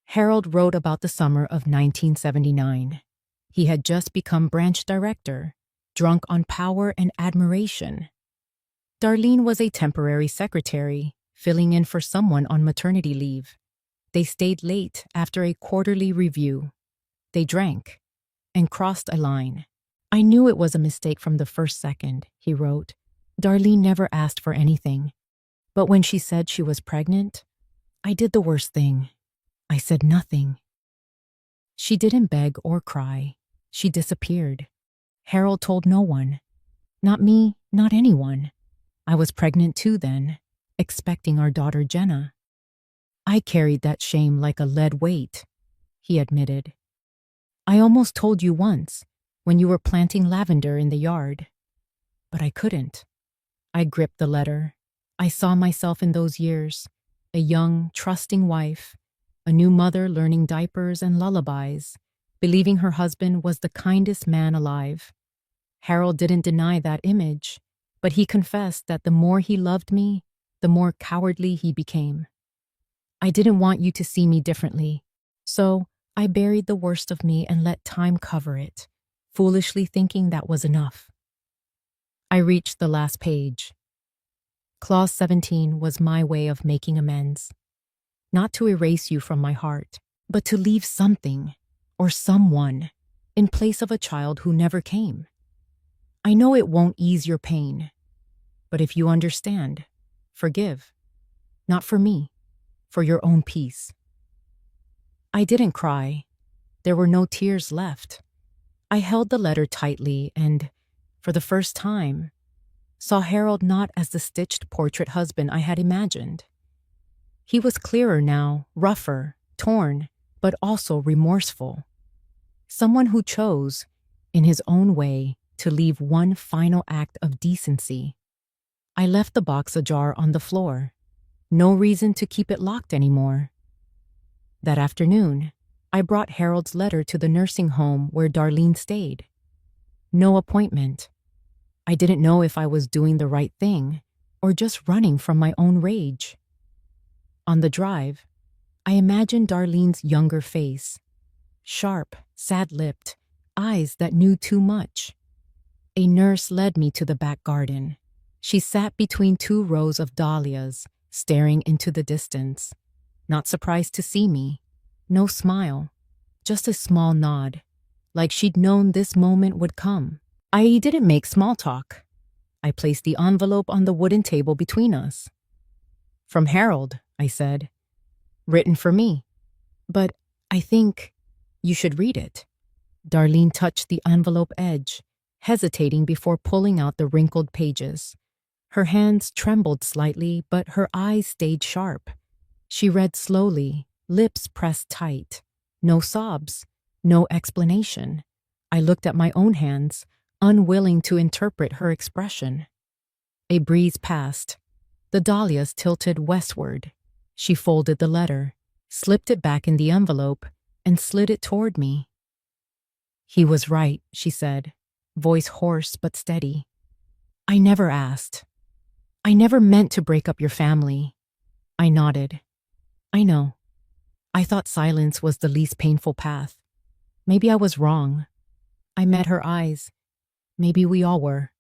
Harold wrote about the summer of 1979. He had just become branch director, drunk on power and admiration. Darlene was a temporary secretary, filling in for someone on maternity leave. They stayed late after a quarterly review. They drank and crossed a line. "I knew it was a mistake from the first second," he wrote. "Darlene never asked for anything. But when she said she was pregnant, I did the worst thing. I said nothing." She didn't beg or cry. She disappeared. Harold told no one. Not me, not anyone. I was pregnant too then, expecting our daughter Jenna. I carried that shame like a lead weight, he admitted. "I almost told you once, when you were planting lavender in the yard. But I couldn't." I gripped the letter. I saw myself in those years, a young, trusting wife, a new mother learning diapers and lullabies, believing her husband was the kindest man alive. Harold didn't deny that image, but he confessed that the more he loved me, the more cowardly he became. "I didn't want you to see me differently, so I buried the worst of me and let time cover it, foolishly thinking that was enough." I reached the last page. Clause 17 was my way of making amends. Not to erase you from my heart, but to leave something, or someone, in place of a child who never came. I know it won't ease your pain, but if you understand, forgive. Not for me, for your own peace. I didn't cry. There were no tears left. I held the letter tightly and, for the first time, saw Harold not as the stitched portrait husband I had imagined. He was clearer now, rougher, torn, but also remorseful. Someone who chose, in his own way, to leave one final act of decency. I left the box ajar on the floor. No reason to keep it locked anymore. That afternoon, I brought Harold's letter to the nursing home where Darlene stayed. No appointment. I didn't know if I was doing the right thing or just running from my own rage. On the drive, I imagined Darlene's younger face. Sharp, sad-lipped, eyes that knew too much. A nurse led me to the back garden. She sat between two rows of dahlias, staring into the distance. Not surprised to see me. No smile. just a small nod, like she'd known this moment would come. I didn't make small talk. I placed the envelope on the wooden table between us. "From Harold," I said. "Written for me. But I think you should read it." Darlene touched the envelope edge, hesitating before pulling out the wrinkled pages. Her hands trembled slightly, but her eyes stayed sharp. She read slowly, lips pressed tight. No sobs, no explanation. I looked at my own hands, unwilling to interpret her expression. A breeze passed. The dahlias tilted westward. She folded the letter, slipped it back in the envelope, and slid it toward me. "He was right," she said, voice hoarse but steady. "I never asked. I never meant to break up your family." I nodded. "I know. I thought silence was the least painful path. Maybe I was wrong." I met her eyes. Maybe we all were.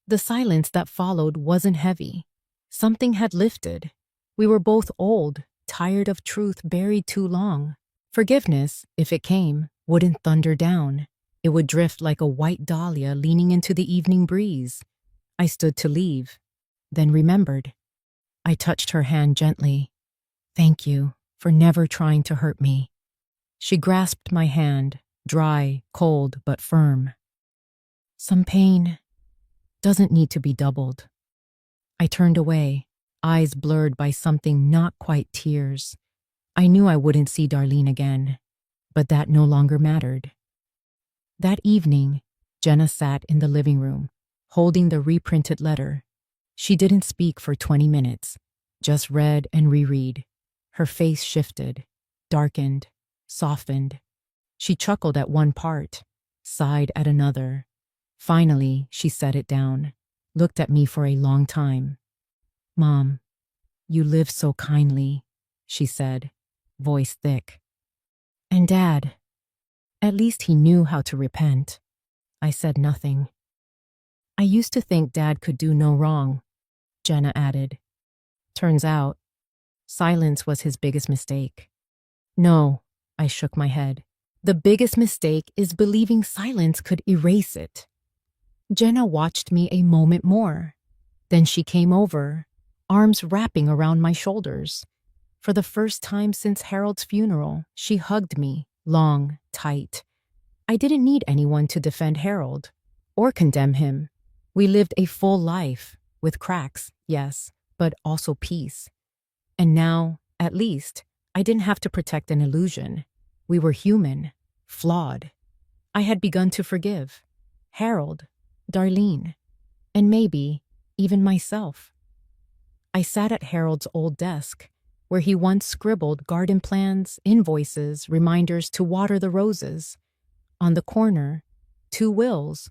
The silence that followed wasn't heavy. Something had lifted. We were both old, tired of truth buried too long. Forgiveness, if it came, wouldn't thunder down. It would drift like a white dahlia leaning into the evening breeze. I stood to leave, then remembered. I touched her hand gently. "Thank you for never trying to hurt me." She grasped my hand, dry, cold, but firm. "Some pain doesn't need to be doubled." I turned away, eyes blurred by something not quite tears. I knew I wouldn't see Darlene again, but that no longer mattered. That evening, Jenna sat in the living room, holding the reprinted letter. She didn't speak for 20 minutes, just read and reread. Her face shifted, darkened, softened. She chuckled at one part, sighed at another. Finally, she set it down, looked at me for a long time. "Mom, you live so kindly," she said, voice thick. "And Dad, at least he knew how to repent." I said nothing. "I used to think Dad could do no wrong," Jenna added. "Turns out, silence was his biggest mistake." "No," I shook my head. "The biggest mistake is believing silence could erase it." Jenna watched me a moment more. Then she came over, arms wrapping around my shoulders. For the first time since Harold's funeral, she hugged me, long, tight. I didn't need anyone to defend Harold or condemn him. We lived a full life, with cracks, yes, but also peace. And now, at least, I didn't have to protect an illusion. We were human, flawed. I had begun to forgive Harold, Darlene, and maybe even myself. I sat at Harold's old desk, where he once scribbled garden plans, invoices, reminders to water the roses. On the corner, 2 wills,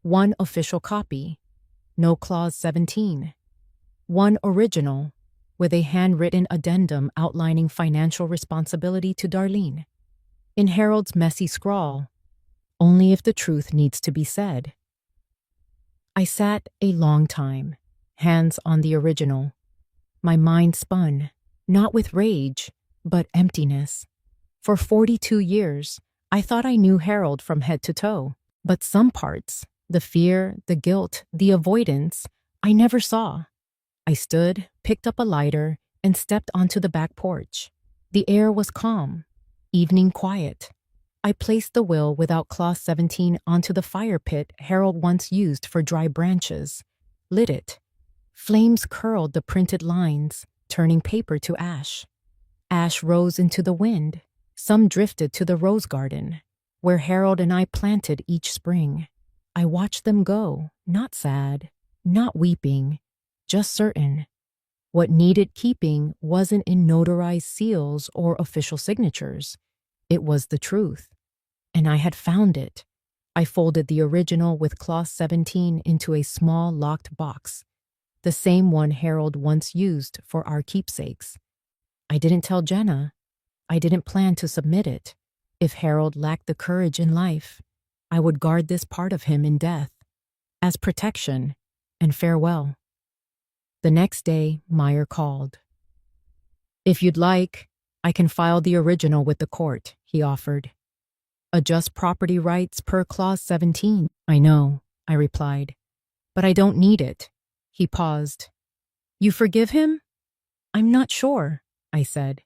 1 official copy, no clause 17, 1 original, with a handwritten addendum outlining financial responsibility to Darlene. In Harold's messy scrawl, "Only if the truth needs to be said." I sat a long time, hands on the original. My mind spun, not with rage, but emptiness. For 42 years, I thought I knew Harold from head to toe, but some parts, the fear, the guilt, the avoidance, I never saw. I stood, picked up a lighter, and stepped onto the back porch. The air was calm, evening quiet. I placed the will without clause 17 onto the fire pit Harold once used for dry branches, lit it. Flames curled the printed lines, turning paper to ash. Ash rose into the wind. Some drifted to the rose garden, where Harold and I planted each spring. I watched them go, not sad, not weeping, just certain. What needed keeping wasn't in notarized seals or official signatures. It was the truth. And I had found it. I folded the original with clause 17 into a small locked box, the same one Harold once used for our keepsakes. I didn't tell Jenna. I didn't plan to submit it. If Harold lacked the courage in life, I would guard this part of him in death, as protection and farewell. The next day, Meyer called. "If you'd like, I can file the original with the court," he offered. Adjust property rights per Clause 17. I know, I replied. But I don't need it. He paused. You forgive him? I'm not sure, I said.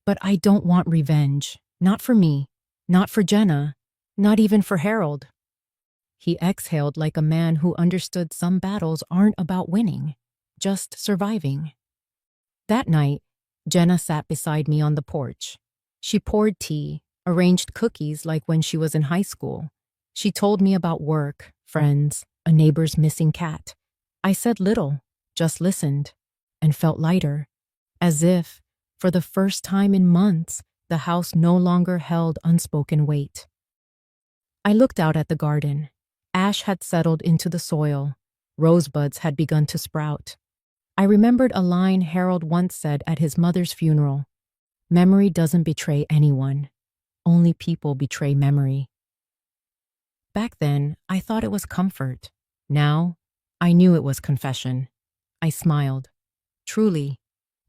But I don't want revenge. Not for me. Not for Jenna. Not even for Harold. He exhaled like a man who understood some battles aren't about winning, just surviving. That night, Jenna sat beside me on the porch. She poured tea, arranged cookies like when she was in high school. She told me about work, friends, a neighbor's missing cat. I said little, just listened, and felt lighter, as if, for the first time in months, the house no longer held unspoken weight. I looked out at the garden. Ash had settled into the soil. Rosebuds had begun to sprout. I remembered a line Harold once said at his mother's funeral. Memory doesn't betray anyone. Only people betray memory. Back then, I thought it was comfort. Now, I knew it was confession. I smiled. Truly,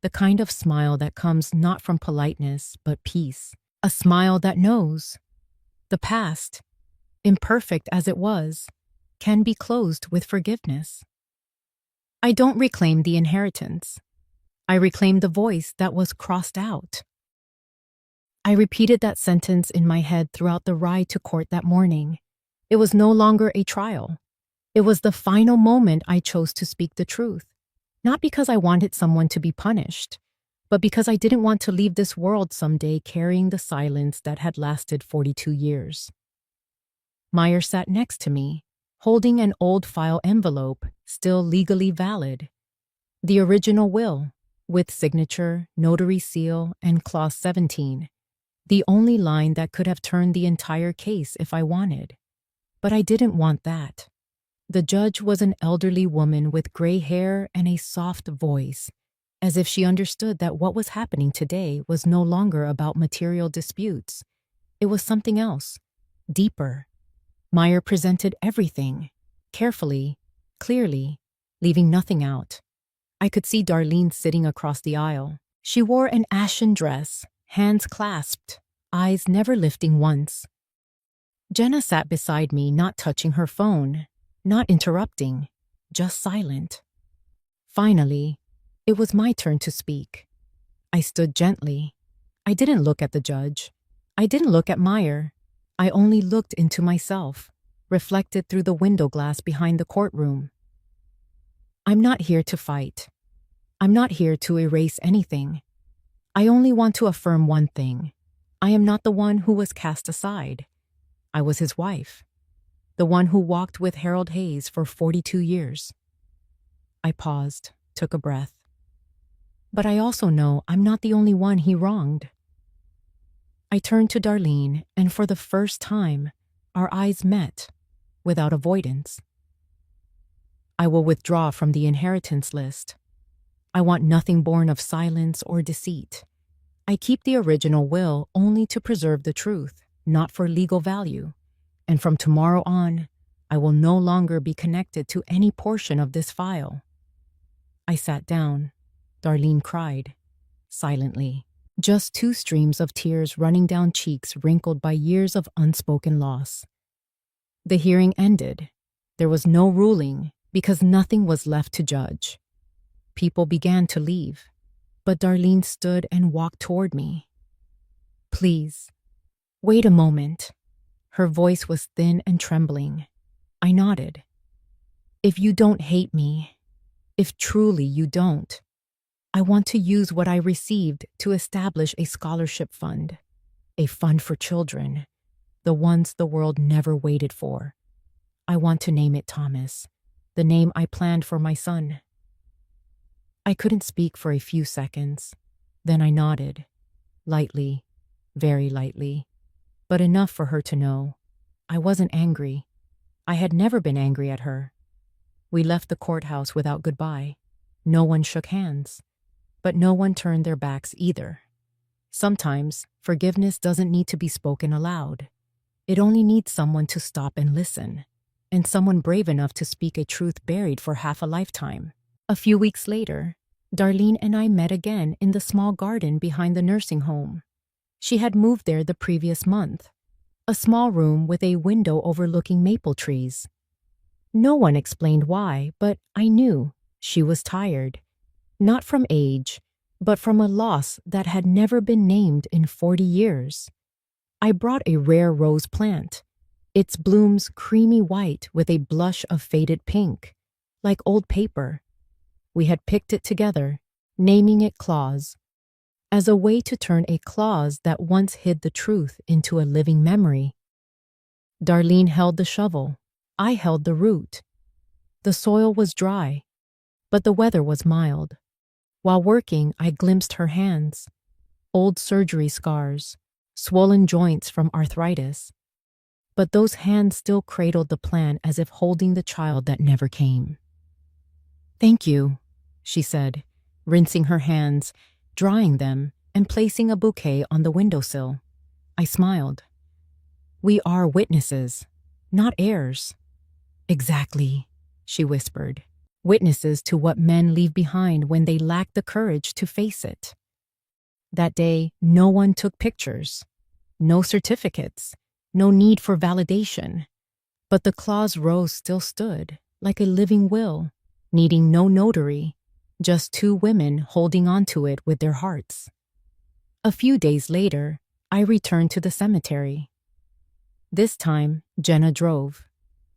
the kind of smile that comes not from politeness, but peace. A smile that knows. The past, imperfect as it was, can be closed with forgiveness. I don't reclaim the inheritance. I reclaim the voice that was crossed out. I repeated that sentence in my head throughout the ride to court that morning. It was no longer a trial. It was the final moment I chose to speak the truth. Not because I wanted someone to be punished, but because I didn't want to leave this world someday carrying the silence that had lasted 42 years. Meyer sat next to me, holding an old file envelope, still legally valid. The original will, with signature, notary seal, and Clause 17. The only line that could have turned the entire case if I wanted. But I didn't want that. The judge was an elderly woman with gray hair and a soft voice, as if she understood that what was happening today was no longer about material disputes. It was something else, deeper. Meyer presented everything, carefully, clearly, leaving nothing out. I could see Darlene sitting across the aisle. She wore an ashen dress, hands clasped, eyes never lifting once. Jenna sat beside me, not touching her phone, not interrupting, just silent. Finally, it was my turn to speak. I stood gently. I didn't look at the judge. I didn't look at Meyer. I only looked into myself, reflected through the window glass behind the courtroom. I'm not here to fight. I'm not here to erase anything. I only want to affirm one thing. I am not the one who was cast aside. I was his wife, the one who walked with Harold Hayes for 42 years. I paused, took a breath. But I also know I'm not the only one he wronged. I turned to Darlene, and for the first time, our eyes met, without avoidance. I will withdraw from the inheritance list. I want nothing born of silence or deceit. I keep the original will only to preserve the truth, not for legal value. And from tomorrow on, I will no longer be connected to any portion of this file. I sat down. Darlene cried, silently. Just 2 streams of tears running down cheeks wrinkled by years of unspoken loss. The hearing ended. There was no ruling because nothing was left to judge. People began to leave, but Darlene stood and walked toward me. Please, wait a moment. Her voice was thin and trembling. I nodded. If you don't hate me, if truly you don't, I want to use what I received to establish a scholarship fund, a fund for children, the ones the world never waited for. I want to name it Thomas, the name I planned for my son. I couldn't speak for a few seconds. Then I nodded, lightly, very lightly, but enough for her to know. I wasn't angry. I had never been angry at her. We left the courthouse without goodbye. No one shook hands. But no one turned their backs either. Sometimes, forgiveness doesn't need to be spoken aloud. It only needs someone to stop and listen, and someone brave enough to speak a truth buried for half a lifetime. A few weeks later, Darlene and I met again in the small garden behind the nursing home. She had moved there the previous month, a small room with a window overlooking maple trees. No one explained why, but I knew she was tired, not from age, but from a loss that had never been named in 40 years. I brought a rare rose plant, its blooms creamy white with a blush of faded pink, like old paper. We had picked it together, naming it Claus, as a way to turn a clause that once hid the truth into a living memory. Darlene held the shovel. I held the root. The soil was dry, but the weather was mild. While working, I glimpsed her hands, old surgery scars, swollen joints from arthritis. But those hands still cradled the plant as if holding the child that never came. "Thank you," she said, rinsing her hands, drying them, and placing a bouquet on the windowsill. I smiled. "We are witnesses, not heirs." "Exactly," she whispered. "Witnesses to what men leave behind when they lack the courage to face it." That day, no one took pictures, no certificates, no need for validation. But the Claus rose still stood, like a living will, needing no notary, just two women holding onto it with their hearts. A few days later, I returned to the cemetery. This time, Jenna drove.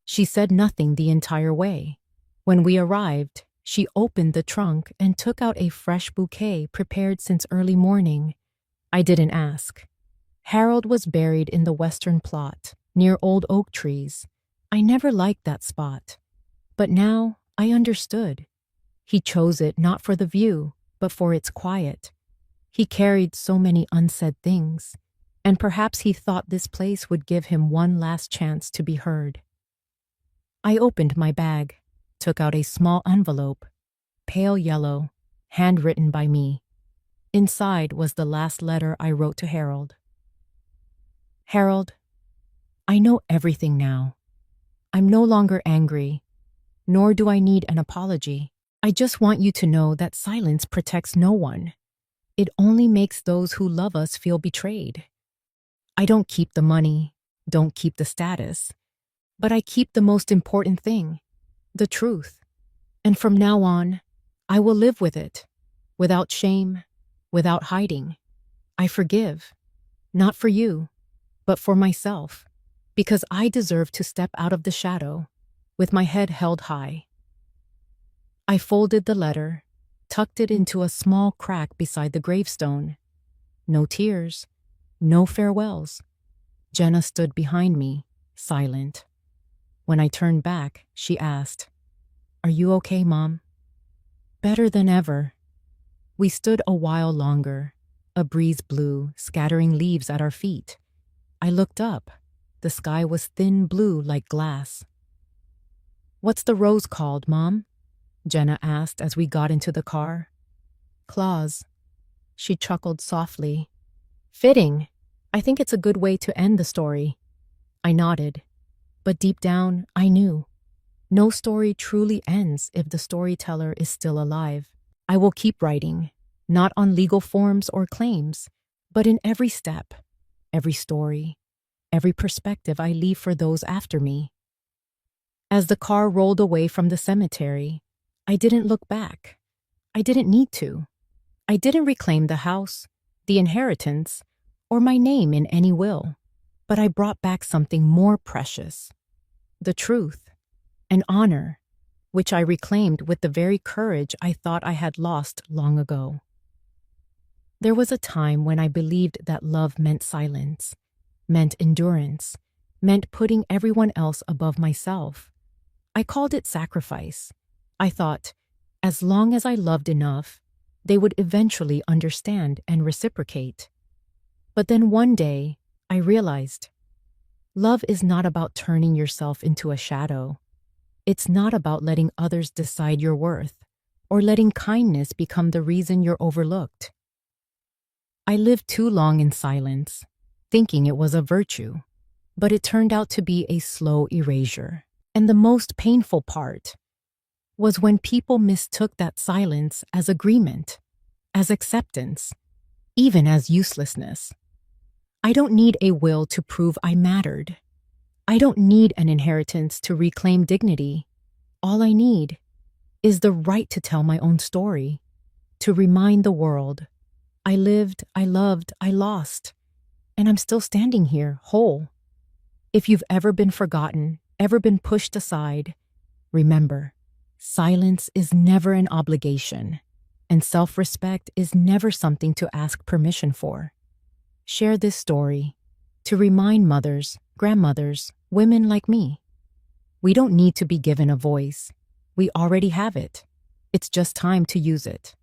She said nothing the entire way. When we arrived, she opened the trunk and took out a fresh bouquet prepared since early morning. I didn't ask. Harold was buried in the western plot, near old oak trees. I never liked that spot. But now I understood. He chose it not for the view, but for its quiet. He carried so many unsaid things, and perhaps he thought this place would give him one last chance to be heard. I opened my bag, took out a small envelope, pale yellow, handwritten by me. Inside was the last letter I wrote to Harold. "Harold, I know everything now. I'm no longer angry, nor do I need an apology. I just want you to know that silence protects no one. It only makes those who love us feel betrayed. I don't keep the money, don't keep the status, but I keep the most important thing, the truth. And from now on, I will live with it, without shame, without hiding. I forgive, not for you, but for myself, because I deserve to step out of the shadow, with my head held high." I folded the letter, tucked it into a small crack beside the gravestone. No tears, no farewells. Jenna stood behind me, silent. When I turned back, she asked, "Are you okay, Mom?" "Better than ever." We stood a while longer. A breeze blew, scattering leaves at our feet. I looked up. The sky was thin blue like glass. "What's the rose called, Mom?" Jenna asked as we got into the car. "Claus." She chuckled softly. "Fitting. I think it's a good way to end the story." I nodded. But deep down, I knew. No story truly ends if the storyteller is still alive. I will keep writing, not on legal forms or claims, but in every step, every story, every perspective I leave for those after me. As the car rolled away from the cemetery, I didn't look back. I didn't need to. I didn't reclaim the house, the inheritance, or my name in any will. But I brought back something more precious. The truth, an honor, which I reclaimed with the very courage I thought I had lost long ago. There was a time when I believed that love meant silence, meant endurance, meant putting everyone else above myself. I called it sacrifice. I thought, as long as I loved enough, they would eventually understand and reciprocate. But then one day, I realized, love is not about turning yourself into a shadow. It's not about letting others decide your worth, or letting kindness become the reason you're overlooked. I lived too long in silence, thinking it was a virtue, but it turned out to be a slow erasure. And the most painful part was when people mistook that silence as agreement, as acceptance, even as uselessness. I don't need a will to prove I mattered. I don't need an inheritance to reclaim dignity. All I need is the right to tell my own story, to remind the world I lived, I loved, I lost, and I'm still standing here, whole. If you've ever been forgotten, ever been pushed aside, remember, silence is never an obligation, and self-respect is never something to ask permission for. Share this story to remind mothers, grandmothers, women like me. We don't need to be given a voice. We already have it. It's just time to use it.